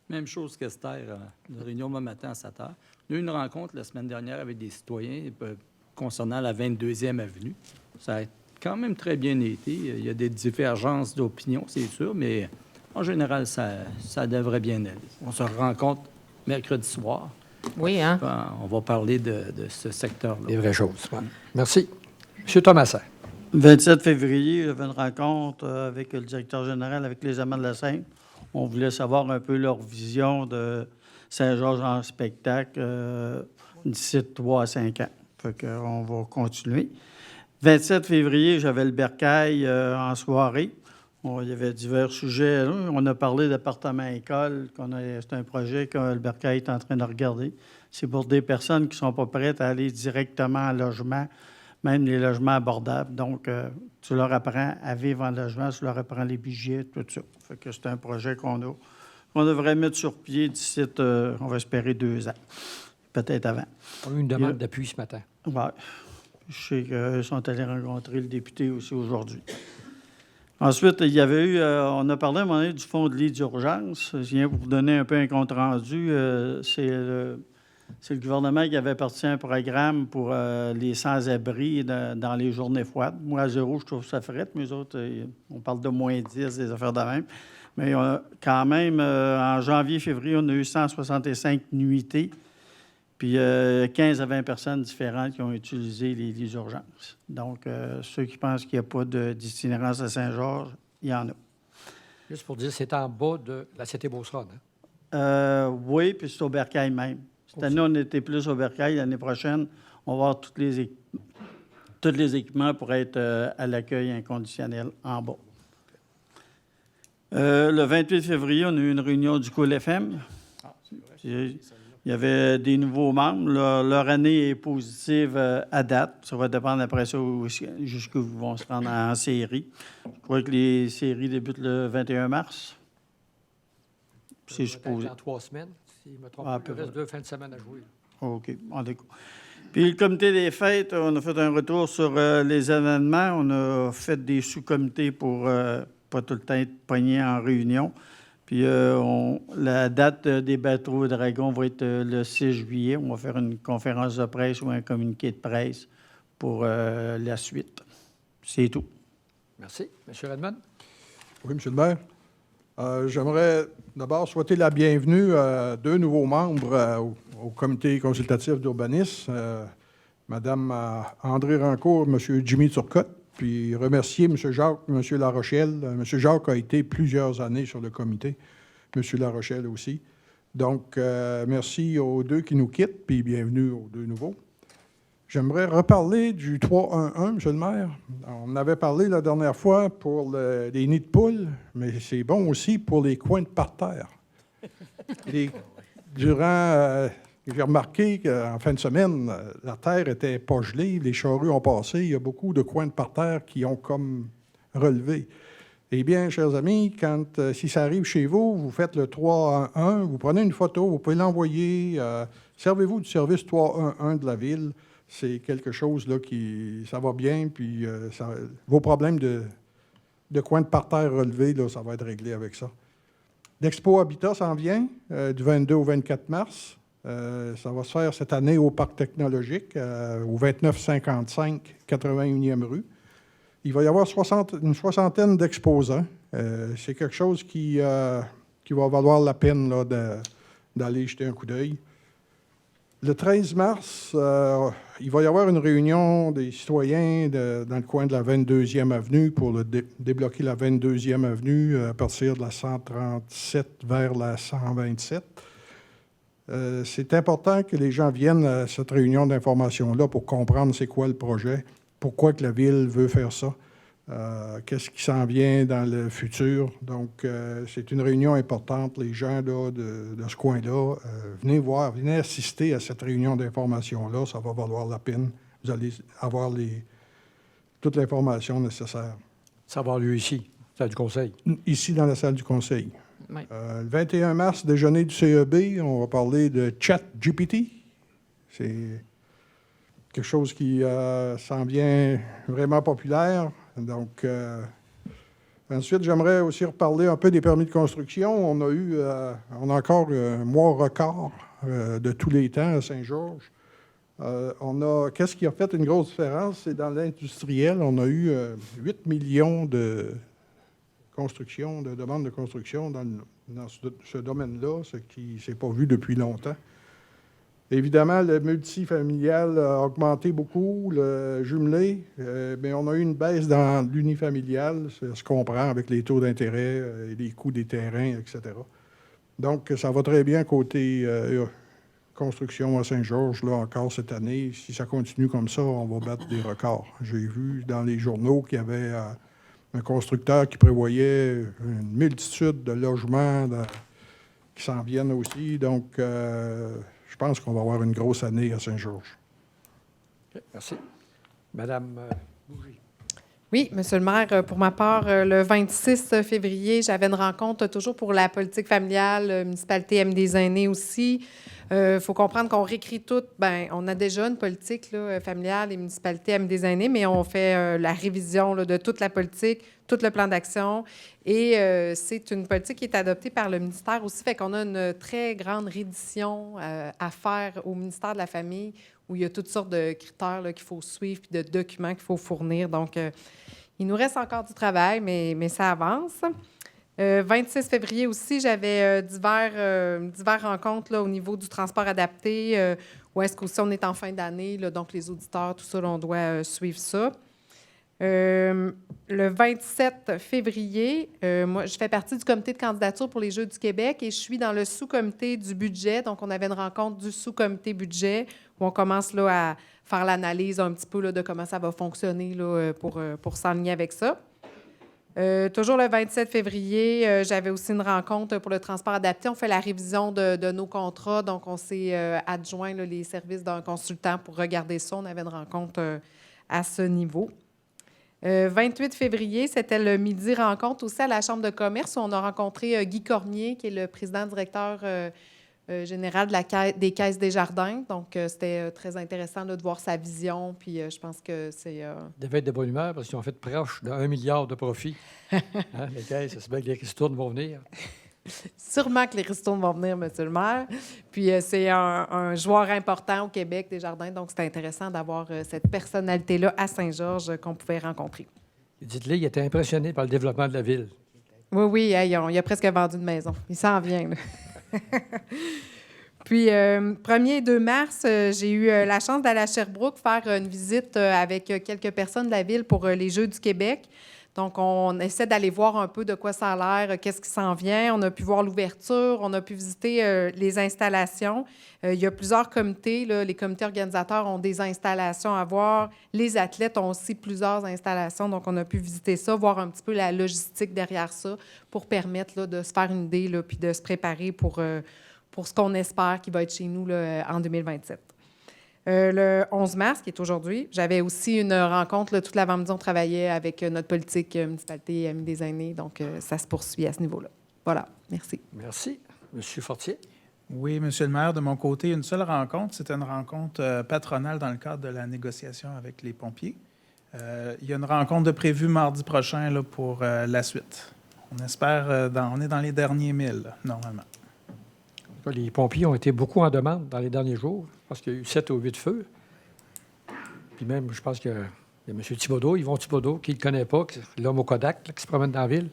Même chose qu'Esther, une réunion demain matin à 7 heures. On a eu une rencontre la semaine dernière avec des citoyens concernant la 22e avenue. Ça a quand même très bien été. Il y a des divergences d'opinion, c'est sûr, mais en général, ça devrait bien aller. On se rencontre mercredi soir. Oui, hein? On va parler de ce secteur-là. Des vraies choses. Ouais. Merci. Monsieur Thomasin. 27 février, j'avais une rencontre avec le directeur général, avec les amants de la Seine. On voulait savoir un peu leur vision de Saint-Georges en spectacle d'ici 3 à 5 ans. Fait qu'on va continuer. 27 février, j'avais le bercail en soirée. Il y avait divers sujets. Là. On a parlé d'appartement-école. C'est un projet que le bercail est en train de regarder. C'est pour des personnes qui ne sont pas prêtes à aller directement en logement, même les logements abordables. Donc, tu leur apprends à vivre en logement, tu leur apprends les budgets, tout ça. Fait que c'est un projet qu'on devrait mettre sur pied d'ici, on va espérer 2 ans. Peut-être avant. On a eu une demande d'appui ce matin. Oui. Je sais qu'ils sont allés rencontrer le député aussi aujourd'hui. Ensuite, il y avait eu, on a parlé à un moment donné du fonds de lit d'urgence. Je viens pour vous donner un peu un compte-rendu. C'est le gouvernement qui avait parti un programme pour les sans-abri dans les journées froides. Moi, à 0, je trouve ça frette, mais eux autres, on parle de moins 10, des affaires de même. Mais quand même, en janvier-février, on a eu 165 nuitées. Puis 15 à 20 personnes différentes qui ont utilisé les lits d'urgence. Donc, ceux qui pensent qu'il n'y a pas d'itinérance à Saint-Georges, il y en a. Juste pour dire, c'est en bas de la Cité Beauceronne. Hein? Oui, puis c'est au bercail même. Cette année, on était plus au bercail. L'année prochaine, on va avoir tous les équipements pour être à l'accueil inconditionnel en bas. Le 28 février, on a eu une réunion du Cool FM. Il y avait des nouveaux membres. Leur année est positive à date. Ça va dépendre après ça jusqu'où ils vont se rendre en série. Je crois que les séries débutent le 21 mars. C'est supposé. Dans 3 semaines, si je me trompe. Il reste 2 fins de semaine à jouer. OK. En déco. Puis le comité des fêtes, on a fait un retour sur les événements. On a fait des sous-comités pour pas tout le temps être pognés en réunion. Puis la date des bateaux Dragons va être le 6 juillet. On va faire une conférence de presse ou un communiqué de presse pour la suite. C'est tout. Merci. M. Redmond. Oui, M. le maire. J'aimerais d'abord souhaiter la bienvenue à 2 nouveaux membres au comité consultatif d'urbanisme, Mme André Rancourt, M. Jimmy Turcotte, puis remercier M. Jacques et M. Larochelle. M. Jacques a été plusieurs années sur le comité, M. Larochelle aussi. Donc, merci aux 2 qui nous quittent, puis bienvenue aux 2 nouveaux. J'aimerais reparler du 3-1-1, M. le maire. On avait parlé la dernière fois pour les nids de poules, mais c'est bon aussi pour les coins de parterre. J'ai remarqué qu'en fin de semaine, la terre était pas gelée, les charrues ont passé, il y a beaucoup de coins de parterre qui ont comme relevé. Eh bien, chers amis, si ça arrive chez vous, vous faites le 3-1-1, vous prenez une photo, vous pouvez l'envoyer. Servez-vous du service 3-1-1 de la ville. C'est quelque chose là ça va bien, puis vos problèmes de coins de parterre relevés, là, ça va être réglé avec ça. L'Expo Habitat s'en vient du 22 au 24 mars. Ça va se faire cette année au Parc technologique, au 2955 81e rue. Il va y avoir une soixantaine d'exposants. C'est quelque chose qui qui va valoir la peine là, d'aller jeter un coup d'œil. Le 13 mars, il va y avoir une réunion des citoyens dans le coin de la 22e avenue pour débloquer la 22e avenue à partir de la 137 vers la 127. C'est important que les gens viennent à cette réunion d'information-là pour comprendre c'est quoi le projet, pourquoi que la Ville veut faire ça, qu'est-ce qui s'en vient dans le futur. Donc, c'est une réunion importante. Les gens là, de ce coin-là, venez voir, venez assister à cette réunion d'information-là. Ça va valoir la peine. Vous allez avoir toute l'information nécessaire. Ça va avoir lieu ici, salle du Conseil. Ici, dans la salle du Conseil. Oui. Le 21 mars, déjeuner du CEB, on va parler de ChatGPT. C'est quelque chose qui s'en vient vraiment populaire. Donc, ensuite, j'aimerais aussi reparler un peu des permis de construction. On a encore un mois record de tous les temps à Saint-Georges. Qu'est-ce qui a fait une grosse différence? C'est dans l'industriel, on a eu 8 millions de demandes de construction dans ce domaine-là, ce qui ne s'est pas vu depuis longtemps. Évidemment, le multifamilial a augmenté beaucoup, le jumelé, mais on a eu une baisse dans l'unifamilial, ça se comprend avec les taux d'intérêt et les coûts des terrains, etc. Donc, ça va très bien côté construction à Saint-Georges, là, encore cette année. Si ça continue comme ça, on va battre des records. J'ai vu dans les journaux qu'il y avait un constructeur qui prévoyait une multitude de logements qui s'en viennent aussi. Donc, je pense qu'on va avoir une grosse année à Saint-Georges. OK, merci. Madame Bougie. Oui, Monsieur le maire, pour ma part, le 26 février, j'avais une rencontre toujours pour la politique familiale, municipalité Amis des aînés aussi. Il faut comprendre qu'on réécrit tout. Bien, on a déjà une politique là, familiale et municipalité Amis des aînés, mais on fait la révision là, de toute la politique, tout le plan d'action. Et c'est une politique qui est adoptée par le ministère aussi, fait qu'on a une très grande réédition à faire au ministère de la Famille, où il y a toutes sortes de critères là, qu'il faut suivre puis de documents qu'il faut fournir. Donc, il nous reste encore du travail, mais ça avance. 26 février aussi, j'avais divers rencontres là, au niveau du transport adapté, où est-ce qu'aussi on est en fin d'année, là, donc les auditeurs, tout ça, là, on doit suivre ça. Le 27 février, moi, je fais partie du comité de candidature pour les Jeux du Québec et je suis dans le sous-comité du budget. Donc, on avait une rencontre du sous-comité budget où on commence là, à faire l'analyse un petit peu là, de comment ça va fonctionner là, pour s'aligner avec ça. Toujours le 27 février, j'avais aussi une rencontre pour le transport adapté. On fait la révision de nos contrats. Donc, on s'est adjoint là, les services d'un consultant pour regarder ça. On avait une rencontre à ce niveau. 28 février, c'était le midi rencontre aussi à la Chambre de commerce où on a rencontré Guy Cormier, qui est le président-directeur général de des Caisses Desjardins. Donc, c'était très intéressant là, de voir sa vision. Puis, je pense que c'est... Il devait être de bonne humeur parce qu'ils ont fait proche de 1 milliard de profits. Hein, les caisses, c'est bien que les ristournes vont venir. Sûrement que les ristournes vont venir, M. le maire. Puis, c'est un joueur important au Québec, Desjardins. Donc, c'était intéressant d'avoir cette personnalité-là à Saint-Georges qu'on pouvait rencontrer. Dites-le, il était impressionné par le développement de la ville. Oui, il a presque vendu une maison. Il s'en vient, là. Puis, 1er et 2 mars, j'ai eu la chance d'aller à Sherbrooke faire une visite avec quelques personnes de la ville pour les Jeux du Québec. Donc, on essaie d'aller voir un peu de quoi ça a l'air, qu'est-ce qui s'en vient. On a pu voir l'ouverture, on a pu visiter les installations. Il y a plusieurs comités. Là, les comités organisateurs ont des installations à voir. Les athlètes ont aussi plusieurs installations. Donc, on a pu visiter ça, voir un petit peu la logistique derrière ça pour permettre là, de se faire une idée là, puis de se préparer pour ce qu'on espère qui va être chez nous là, en 2027. Le 11 mars, qui est aujourd'hui, j'avais aussi une rencontre. Là, toute l'avant-midi, on travaillait avec notre politique municipalité Amis des aînés. Donc, ça se poursuit à ce niveau-là. Voilà. Merci. Merci. Monsieur Fortier. Oui, Monsieur le maire, de mon côté, une seule rencontre. C'était une rencontre patronale dans le cadre de la négociation avec les pompiers. Il y a une rencontre de prévue mardi prochain là, pour la suite. On espère, on est dans les derniers 1000, là, normalement. Les pompiers ont été beaucoup en demande dans les derniers jours. Je pense qu'il y a eu 7 ou 8 feux. Puis même, je pense qu'il y a M. Thibodeau, Yvon Thibodeau, qui ne le connaît pas, l'homme au Kodak, là, qui se promène dans la ville.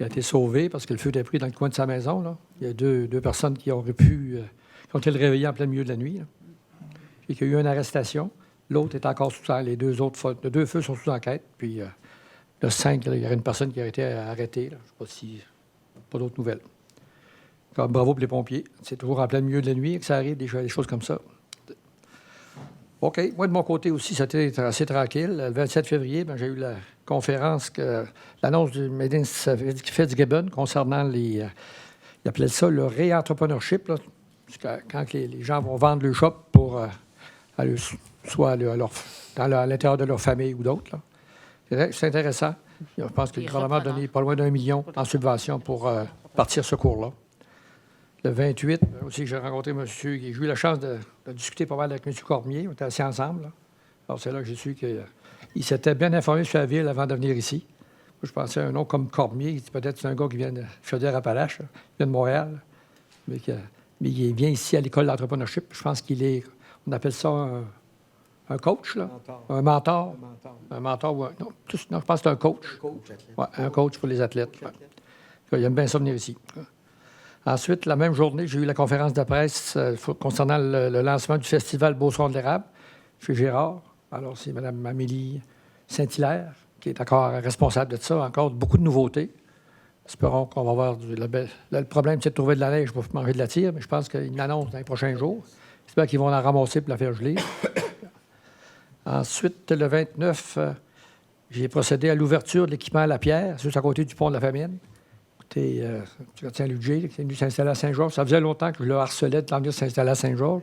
Il a été sauvé parce que le feu était pris dans le coin de sa maison. Là. Il y a deux personnes qui auraient pu... qui ont été réveillées en plein milieu de la nuit. Là. Et qu'il y a eu une arrestation. L'autre est encore sous enquête. Les deux feux sont sous enquête. Puis le 5, là, il y aurait une personne qui a été arrêtée. Là. Je ne sais pas si... Pas d'autres nouvelles. Donc, bravo pour les pompiers. C'est toujours en plein milieu de la nuit que ça arrive, des choses comme ça. OK. Moi, de mon côté aussi, c'était assez tranquille. Le 27 février, j'ai eu la conférence, l'annonce du Made in Fitzgibbon concernant les... ils appelaient ça le réentrepreneurship, là, quand les gens vont vendre le shop pour aller soit à l'intérieur de leur famille ou d'autres. C'est intéressant. Je pense que le gouvernement a donné pas loin d'1 million en subvention pour partir ce cours-là. Le 28, aussi, j'ai rencontré monsieur, j'ai eu la chance de discuter pas mal avec M. Cormier. On était assis ensemble. Là. Alors, c'est là que j'ai su qu'il s'était bien informé sur la ville avant de venir ici. Moi, je pensais à un nom comme Cormier. Peut-être c'est un gars qui vient de Chaudière-Appalaches, il vient de Montréal. Mais il vient ici à l'école d'entrepreneurship. Je pense qu'il est, on appelle ça un coach, là. Un mentor. Un mentor ou un... Non, je pense que c'est un coach. Ouais, un coach pour les athlètes. Ouais. Il aime bien ça venir ici. Ensuite, la même journée, j'ai eu la conférence de presse concernant le lancement du festival Beauceron de l'érable chez Gérard. Alors, c'est Mme Amélie Saint-Hilaire qui est encore responsable de ça. Encore beaucoup de nouveautés. Espérons qu'on va avoir le problème, c'est de trouver de la neige pour manger de la tire, mais je pense qu'il l'annonce dans les prochains jours. J'espère qu'ils vont la ramasser pour la faire geler. Ensuite, le 29, j'ai procédé à l'ouverture de l'équipement à la pierre, juste à côté du pont de la Famine. Écoutez, Sébastien Ludger, qui est venu s'installer à Saint-Georges. Ça faisait longtemps que je le harcelais de l'envie de s'installer à Saint-Georges,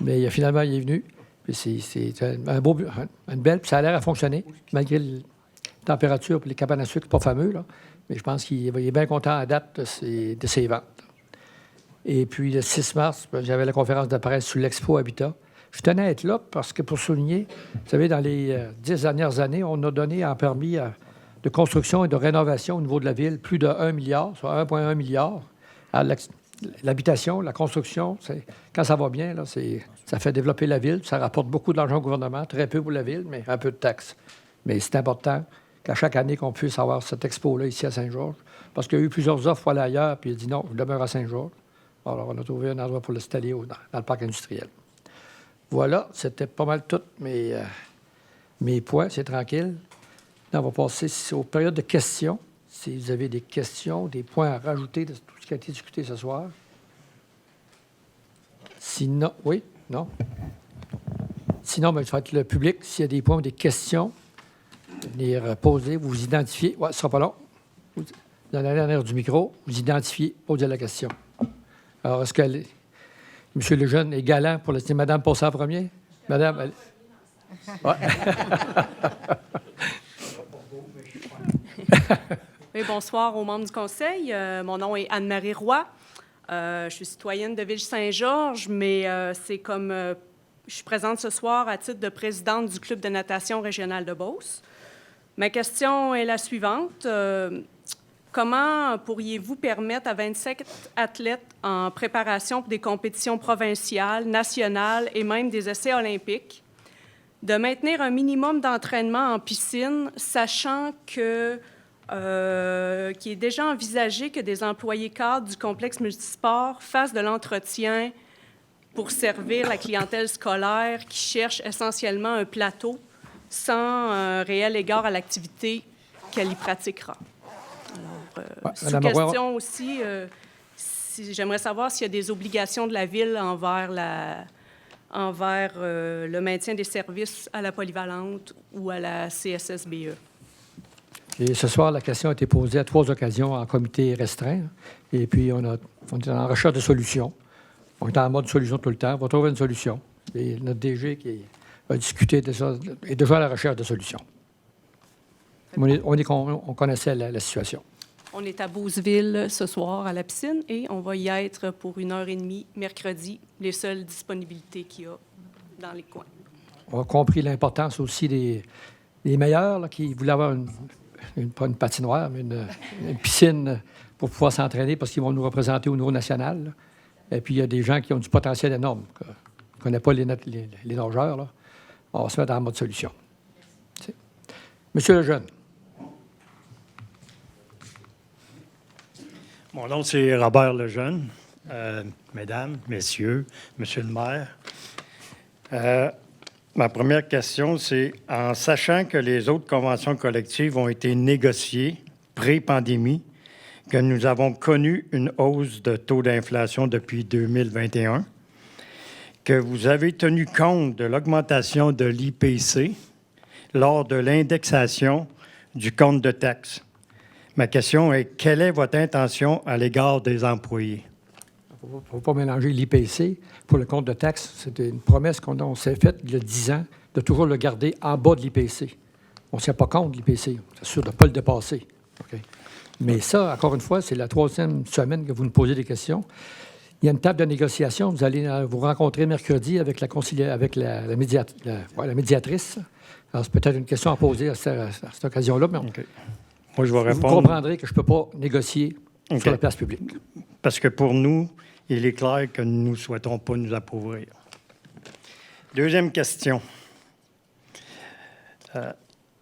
mais finalement, il est venu. Puis c'est une belle, puis ça a l'air à fonctionner, malgré la température et les cabanes à sucre, pas fameux, là. Mais je pense qu'il est bien content à date de ses ventes. Et puis, le 6 mars, j'avais la conférence de presse sur l'Expo Habitat. Je tenais à être là parce que, pour souligner, vous savez, dans les 10 dernières années, on a donné en permis de construction et de rénovation au niveau de la ville plus de 1 milliard, soit 1,1 milliard. L'habitation, la construction, quand ça va bien, là, ça fait développer la ville. Ça rapporte beaucoup d'argent au gouvernement, très peu pour la ville, mais un peu de taxes. Mais c'est important qu'à chaque année, qu'on puisse avoir cette expo-là ici à Saint-Georges, parce qu'il y a eu plusieurs offres pour aller ailleurs, puis il a dit non, je demeure à Saint-Georges. Alors, on a trouvé un endroit pour l'installer dans le parc industriel. Voilà, c'était pas mal tout mes points. C'est tranquille. Là, on va passer aux périodes de questions. Si vous avez des questions, des points à rajouter de tout ce qui a été discuté ce soir. Sinon, oui, non? Sinon, bien, ça va être le public. S'il y a des points ou des questions, venir poser, vous vous identifiez. Oui, ce ne sera pas long. Vous allez à l'arrière du micro, vous identifiez, posez la question. Alors, est-ce que M. Lejeune est galant pour laisser Madame passer en premier? Madame, allez. Ouais. Oui, bonsoir aux membres du Conseil. Mon nom est Anne-Marie Roy. Je suis citoyenne de Ville-Saint-Georges, mais c'est comme... je suis présente ce soir à titre de présidente du Club de natation régional de Beauce. Ma question est la suivante. Comment pourriez-vous permettre à 27 athlètes en préparation pour des compétitions provinciales, nationales et même des essais olympiques de maintenir un minimum d'entraînement en piscine, sachant que qu'il est déjà envisagé que des employés cadres du complexe multisport fassent de l'entretien pour servir la clientèle scolaire qui cherche essentiellement un plateau sans un réel égard à l'activité qu'elle y pratiquera. Alors, sous question aussi, j'aimerais savoir s'il y a des obligations de la Ville envers le maintien des services à la polyvalente ou à la CSSBE. Et ce soir, la question a été posée à 3 occasions en comité restreint. Et puis, on est en recherche de solutions. On est en mode solution tout le temps. On va trouver une solution. Et notre DG qui a discuté de ça est déjà à la recherche de solutions. On connaissait la situation. On est à Beauceville ce soir à la piscine et on va y être pour 1h30 mercredi, les seules disponibilités qu'il y a dans les coins. On a compris l'importance aussi des meilleurs là, qui voulaient avoir pas une patinoire, mais une piscine pour pouvoir s'entraîner parce qu'ils vont nous représenter au niveau national. Là. Et puis, il y a des gens qui ont du potentiel énorme. On ne connaît pas les nageurs. Là. On va se mettre en mode solution. Monsieur Lejeune. Mon nom, c'est Robert Lejeune. Mesdames, messieurs, monsieur le maire. Ma première question, c'est en sachant que les autres conventions collectives ont été négociées pré-pandémie, que nous avons connu une hausse de taux d'inflation depuis 2021, que vous avez tenu compte de l'augmentation de l'IPC lors de l'indexation du compte de taxes. Ma question est, quelle est votre intention à l'égard des employés? Il ne faut pas mélanger l'IPC pour le compte de taxes. C'était une promesse qu'on s'est faite il y a 10 ans de toujours le garder en bas de l'IPC. On ne tient pas compte de l'IPC. C'est sûr de ne pas le dépasser. Okay? Mais ça, encore une fois, c'est la 3e semaine que vous nous posez des questions. Il y a une table de négociation. Vous allez vous rencontrer mercredi avec la médiatrice. Alors, c'est peut-être une question à poser à cette occasion-là. Mais Okay. Moi, je vais répondre. Vous comprendrez que je ne peux pas négocier sur la place publique. Parce que pour nous, il est clair que nous ne souhaitons pas nous appauvrir. Deuxième question.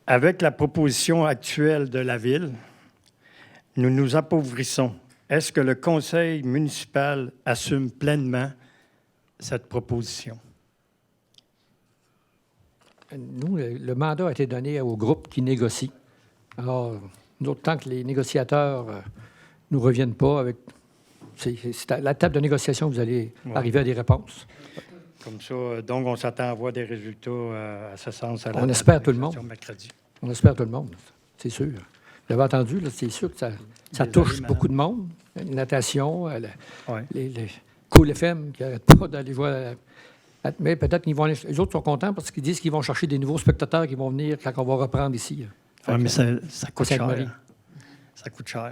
Avec la proposition actuelle de la Ville, nous nous appauvrissons. Est-ce que le conseil municipal assume pleinement cette proposition? Nous, le mandat a été donné au groupe qui négocie. Alors, nous, tant que les négociateurs ne nous reviennent pas avec... C'est à la table de négociation que vous allez arriver à des réponses. Comme ça, donc, on s'attend à voir des résultats à ce sens. On espère tout le monde. Mercredi. On espère tout le monde, c'est sûr. Vous l'avez entendu, là, c'est sûr que ça touche beaucoup de monde. La natation, les Cool FM qui n'arrêtent pas d'aller voir... Mais peut-être qu'ils vont aller... Les autres sont contents parce qu'ils disent qu'ils vont chercher des nouveaux spectateurs qui vont venir quand on va reprendre ici. Oui, mais ça coûte cher. Ça coûte cher.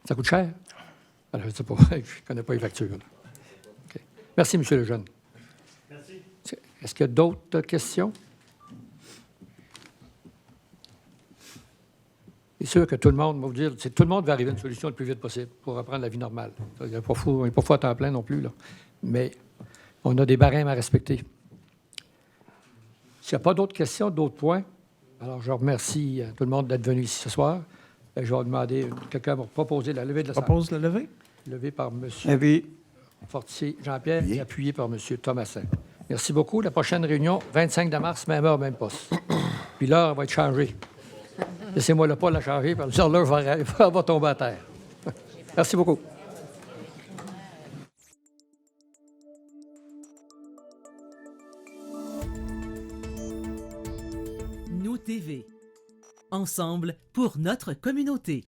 Ça coûte cher? Alors, je ne sais pas. Je ne connais pas les factures. Okay. Merci, M. Lejeune. Merci. Est-ce qu'il y a d'autres questions? C'est sûr que tout le monde, va vous dire, tout le monde va arriver à une solution le plus vite possible pour reprendre la vie normale. Il n'est pas fou à temps plein non plus, là. Mais on a des barèmes à respecter. S'il n'y a pas d'autres questions, d'autres points, alors je remercie tout le monde d'être venu ici ce soir. Et je vais demander, quelqu'un va proposer la levée de la salle. Propose la levée. Levée par M. Fortier Jean-Pierre et appuyé par M. Thomasin. Merci beaucoup. La prochaine réunion, 25 mars, même heure, même poste. Puis l'heure va être changée. Laissez-moi pas la changer, parce que l'heure va tomber à terre. Merci beaucoup. Nous TV. Ensemble pour notre communauté.